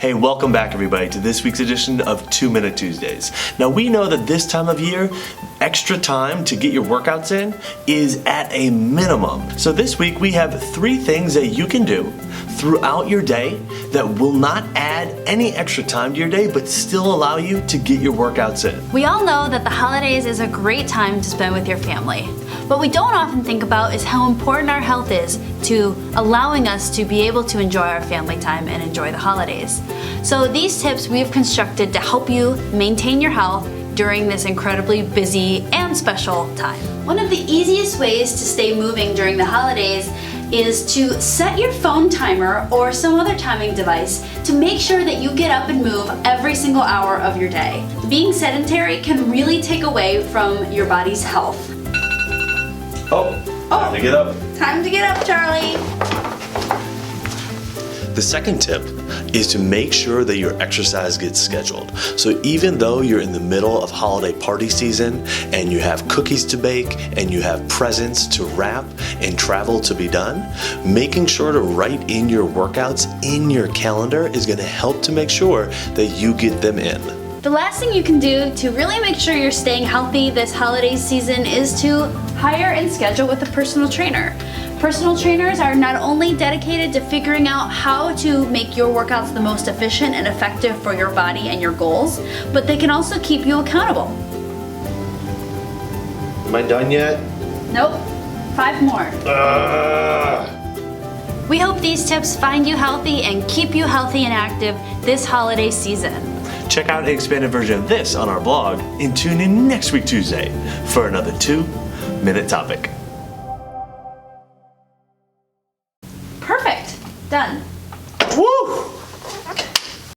Hey, welcome back everybody to this week's edition of 2 Minute Tuesdays. Now we know that this time of year, extra time to get your workouts in is at a minimum. So this week we have 3 things that you can do throughout your day that will not add any extra time to your day but still allow you to get your workouts in. We all know that the holidays is a great time to spend with your family. What we don't often think about is how important our health is to allowing us to be able to enjoy our family time and enjoy the holidays. So these tips we've constructed to help you maintain your health during this incredibly busy and special time. One of the easiest ways to stay moving during the holidays is to set your phone timer or some other timing device to make sure that you get up and move every single hour of your day. Being sedentary can really take away from your body's health. Time to get up. Time to get up, Charlie. The second tip is to make sure that your exercise gets scheduled. So even though you're in the middle of holiday party season and you have cookies to bake and you have presents to wrap and travel to be done, making sure to write in your workouts in your calendar is going to help to make sure that you get them in. The last thing you can do to really make sure you're staying healthy this holiday season is to hire and schedule with a personal trainer. Personal trainers are not only dedicated to figuring out how to make your workouts the most efficient and effective for your body and your goals, but they can also keep you accountable. Am I done yet? Nope, 5 more. We hope these tips find you healthy and keep you healthy and active this holiday season. Check out an expanded version of this on our blog and tune in next week Tuesday for another 2-minute topic. Perfect. Done. Woo!